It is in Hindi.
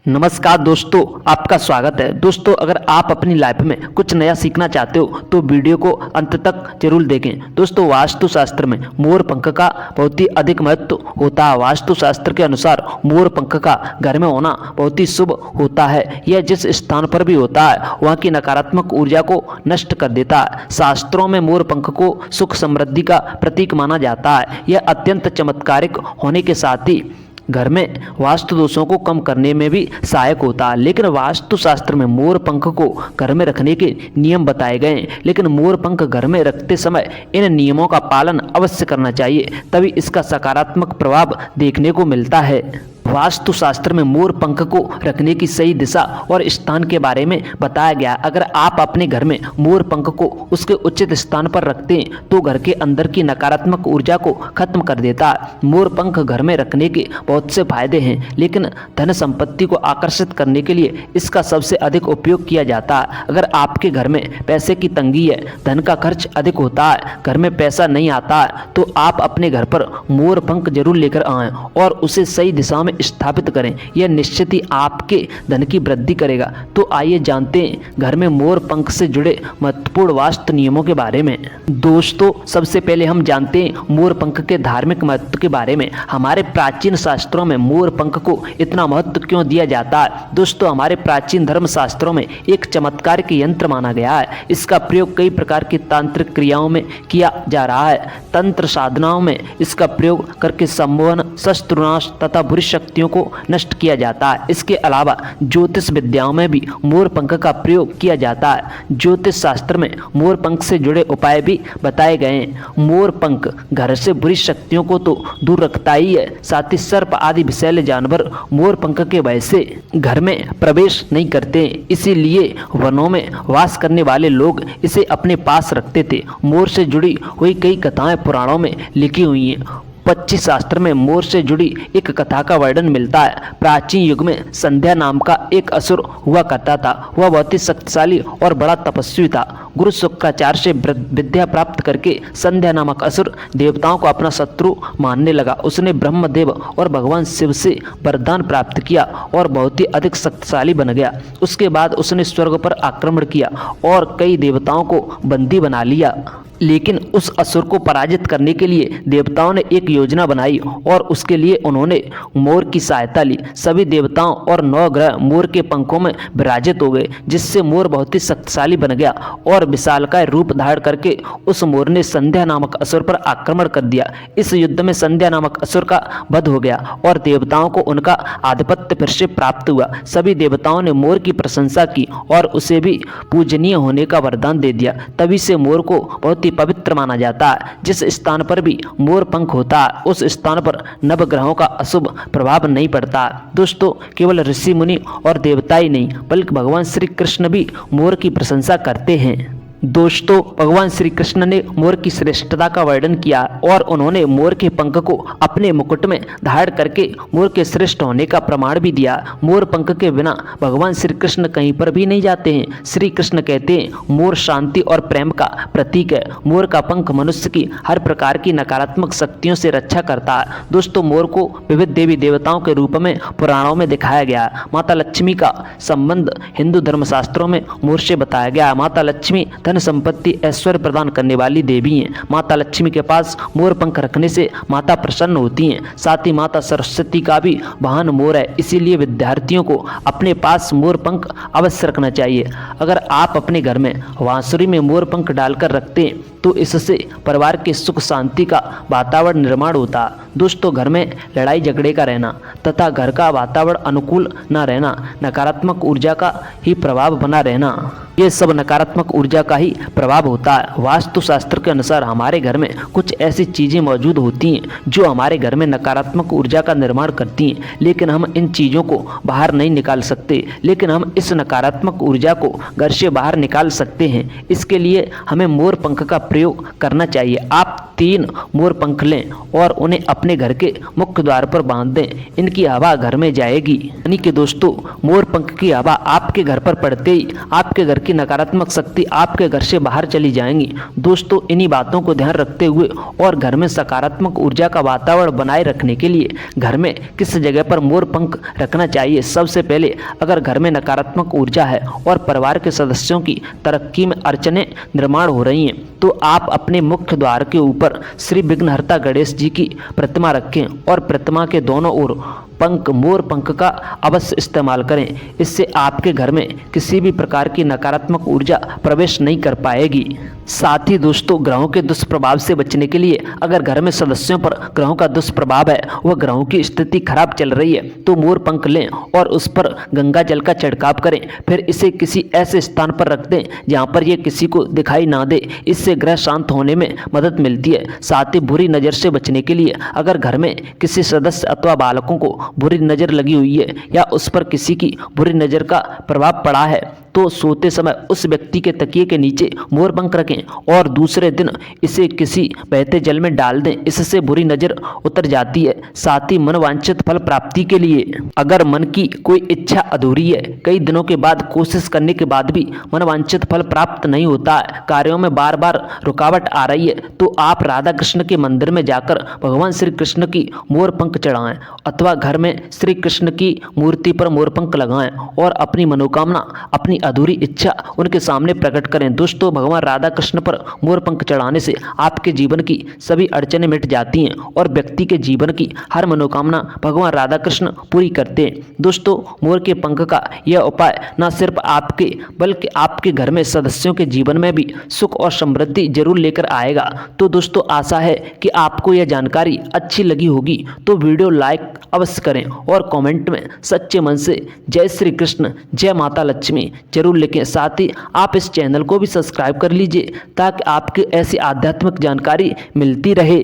नमस्कार दोस्तों, आपका स्वागत है। दोस्तों, अगर आप अपनी लाइफ में कुछ नया सीखना चाहते हो तो वीडियो को अंत तक जरूर देखें। दोस्तों, वास्तुशास्त्र में मोर पंख का बहुत ही अधिक महत्व होता है। वास्तुशास्त्र के अनुसार मोर पंख का घर में होना बहुत ही शुभ होता है। यह जिस स्थान पर भी होता है वहाँ की नकारात्मक ऊर्जा को नष्ट कर देता है। शास्त्रों में मोर पंख को सुख समृद्धि का प्रतीक माना जाता है। यह अत्यंत चमत्कारिक होने के साथ ही घर में वास्तु दोषों को कम करने में भी सहायक होता है। लेकिन वास्तुशास्त्र में मोर पंख को घर में रखने के नियम बताए गए हैं। लेकिन मोर पंख घर में रखते समय इन नियमों का पालन अवश्य करना चाहिए, तभी इसका सकारात्मक प्रभाव देखने को मिलता है। वास्तुशास्त्र में मोर पंख को रखने की सही दिशा और स्थान के बारे में बताया गया। अगर आप अपने घर में मोर पंख को उसके उचित स्थान पर रखते हैं तो घर के अंदर की नकारात्मक ऊर्जा को खत्म कर देता है। मोर पंख घर में रखने के बहुत से फायदे हैं, लेकिन धन संपत्ति को आकर्षित करने के लिए इसका सबसे अधिक उपयोग किया जाता है। अगर आपके घर में पैसे की तंगी है, धन का खर्च अधिक होता है, घर में पैसा नहीं आता है, तो आप अपने घर पर मोर पंख जरूर लेकर आएं और उसे सही दिशा में स्थापित करें। यह निश्चित ही आपके धन की वृद्धि करेगा। तो आइए जानते हैं घर में मोर पंख से जुड़े महत्वपूर्ण वास्तु नियमों के बारे में। दोस्तों, सबसे पहले हम जानते हैं मोर पंख के धार्मिक महत्व के बारे में। हमारे प्राचीन शास्त्रों में मोर पंख को इतना महत्व क्यों दिया जाता है? दोस्तों, हमारे प्राचीन धर्म शास्त्रों में एक चमत्कार के यंत्र माना गया है। इसका प्रयोग कई प्रकार की तांत्रिक क्रियाओं में किया जा रहा है। तंत्र साधनाओं में इसका प्रयोग करके सम्मोहन, शस्त्रनाश तथा बुरी शक्तियों को नष्ट किया जाता है। इसके अलावा ज्योतिष विद्याओं में भी मोर पंख का प्रयोग किया जाता है। ज्योतिष शास्त्र में मोर पंख से जुड़े उपाय भी बताए गए हैं। मोर पंख घर से बुरी शक्तियों को तो दूर रखता ही है, साथ ही सर्प आदि विषैले जानवर मोर पंख के भय से घर में प्रवेश नहीं करते। इसीलिए वनों में वास करने वाले लोग इसे अपने पास रखते थे। मोर से जुड़ी हुई कई कथाएं पुराणों में लिखी हुई हैं। पक्षी शास्त्र में मोर से जुड़ी एक कथा का वर्णन मिलता है। प्राचीन युग में संध्या नाम का एक असुर हुआ करता था। वह बहुत ही शक्तिशाली और बड़ा तपस्वी था। गुरु शुक्राचार्य से विद्या प्राप्त करके संध्या नामक असुर देवताओं को अपना शत्रु मानने लगा। उसने ब्रह्मदेव और भगवान शिव से वरदान प्राप्त किया और बहुत ही अधिक शक्तिशाली बन गया। उसके बाद उसने स्वर्ग पर आक्रमण किया और कई देवताओं को बंदी बना लिया। लेकिन उस असुर को पराजित करने के लिए देवताओं ने एक योजना बनाई और उसके लिए उन्होंने मोर की सहायता ली। सभी देवताओं और 9 ग्रह मोर के पंखों में विराजित हो गए, जिससे मोर बहुत ही शक्तिशाली बन गया और विशालकाय रूप धारण करके उस मोर ने संध्या नामक असुर पर आक्रमण कर दिया। इस युद्ध में संध्या नामक असुर का वध हो गया और देवताओं को उनका आधिपत्य फिर से प्राप्त हुआ। सभी देवताओं ने मोर की प्रशंसा की और उसे भी पूजनीय होने का वरदान दे दिया। तभी से मोर को बहुत ही पवित्र माना जाता है। जिस स्थान पर भी मोर पंख होता है उस स्थान पर नवग्रहों का अशुभ प्रभाव नहीं पड़ता। दोस्तों, केवल ऋषि मुनि और देवता ही नहीं बल्कि भगवान श्री कृष्ण भी मोर की प्रशंसा करते हैं। दोस्तों, भगवान श्री कृष्ण ने मोर की श्रेष्ठता का वर्णन किया और उन्होंने मोर के पंख को अपने मुकुट में धारण करके मोर के श्रेष्ठ होने का प्रमाण भी दिया। मोर पंख के बिना भगवान श्री कृष्ण कहीं पर भी नहीं जाते हैं। श्री कृष्ण कहते हैं मोर शांति और प्रेम का प्रतीक है। मोर का पंख मनुष्य की हर प्रकार की नकारात्मक शक्तियों से रक्षा करता है। दोस्तों, मोर को विविध देवी देवताओं के रूप में पुराणों में दिखाया गया। माता लक्ष्मी का संबंध हिंदू धर्मशास्त्रों में मोर से बताया गया। माता लक्ष्मी संपत्ति ऐश्वर्य प्रदान करने वाली देवी हैं। माता लक्ष्मी के पास मोर पंख रखने से माता प्रसन्न होती हैं। साथ ही माता सरस्वती का भी वाहन मोर है। इसीलिए विद्यार्थियों को अपने पास मोर पंख अवश्य रखना चाहिए। अगर आप अपने घर में बांसुरी में मोर पंख डालकर रखते हैं तो इससे परिवार के सुख शांति का वातावरण निर्माण होता। दोस्तों, घर में लड़ाई झगड़े का रहना तथा घर का वातावरण अनुकूल न रहना, नकारात्मक ऊर्जा का ही प्रभाव बना रहना, ये सब नकारात्मक ऊर्जा का ही प्रभाव होता है। वास्तुशास्त्र के अनुसार हमारे घर में कुछ ऐसी चीजें मौजूद होती हैं जो हमारे घर में नकारात्मक ऊर्जा का निर्माण करती हैं, लेकिन हम इन चीजों को बाहर नहीं निकाल सकते। लेकिन हम इस नकारात्मक ऊर्जा को घर से बाहर निकाल सकते हैं। इसके लिए हमें मोर पंख का प्रयोग करना चाहिए। आप 3 मोर पंख लें और उन्हें अपने घर के मुख्य द्वार पर बांध दें। इनकी हवा घर में जाएगी। यानी कि दोस्तों, मोर पंख की हवा आपके घर पर पड़ते ही आपके घर की नकारात्मक शक्ति आपके घर से बाहर चली जाएंगी। दोस्तों इन्हीं बातों को ध्यान रखते हुए और घर में सकारात्मक ऊर्जा का वातावरण बनाए रखने के लिए घर में किस जगह पर मोर पंख रखना चाहिए। सबसे पहले, अगर घर में नकारात्मक ऊर्जा है और परिवार के सदस्यों की तरक्की में अड़चनें निर्माण हो रही हैं, तो आप अपने मुख्य द्वार के ऊपर श्री विघ्नहर्ता गणेश जी की प्रतिमा रखें और प्रतिमा के दोनों ओर मोर पंख का अवश्य इस्तेमाल करें। इससे आपके घर में किसी भी प्रकार की नकारात्मक ऊर्जा प्रवेश नहीं कर पाएगी। साथ ही दोस्तों, ग्रहों के दुष्प्रभाव से बचने के लिए अगर घर में सदस्यों पर ग्रहों का दुष्प्रभाव है, वह ग्रहों की स्थिति खराब चल रही है, तो मोर पंख लें और उस पर गंगा जल का छिड़काव करें। फिर इसे किसी ऐसे स्थान पर रख दें जहाँ पर यह किसी को दिखाई ना दे। इससे ग्रह शांत होने में मदद मिलती है। साथ ही बुरी नज़र से बचने के लिए अगर घर में किसी सदस्य अथवा बालकों को बुरी नज़र लगी हुई है या उस पर किसी की बुरी नज़र का प्रभाव पड़ा है, तो सोते समय उस व्यक्ति के तकिए के नीचे मोर पंख रखें और दूसरे दिन इसे किसी बहते जल में डाल दें। इससे बुरी नज़र उतर जाती है। साथ ही मनोवांछित फल प्राप्ति के लिए अगर मन की कोई इच्छा अधूरी है, कई दिनों के बाद कोशिश करने के बाद भी मनोवांछित फल प्राप्त नहीं होता है, कार्यों में बार बार रुकावट आ रही है, तो आप राधा कृष्ण के मंदिर में जाकर भगवान श्री कृष्ण की मोर पंख चढ़ाएं अथवा घर में श्री कृष्ण की मूर्ति पर मोर पंख लगाएं और अपनी मनोकामना, अपनी अधूरी इच्छा उनके सामने प्रकट करें। दोस्तों, भगवान राधा कृष्ण पर मोर पंख चढ़ाने से आपके जीवन की सभी अड़चनें मिट जाती हैं और व्यक्ति के जीवन की हर मनोकामना भगवान राधा कृष्ण पूरी करते हैं। दोस्तों, मोर के पंख का यह उपाय न सिर्फ आपके बल्कि आपके घर में सदस्यों के जीवन में भी सुख और समृद्धि जरूर लेकर आएगा। तो दोस्तों, आशा है कि आपको यह जानकारी अच्छी लगी होगी, तो वीडियो लाइक अवश्य करें और कमेंट में सच्चे मन से जय श्री कृष्ण, जय माता लक्ष्मी जरूर लिखें। साथ ही आप इस चैनल को भी सब्सक्राइब कर लीजिए ताकि आपको ऐसी आध्यात्मिक जानकारी मिलती रहे।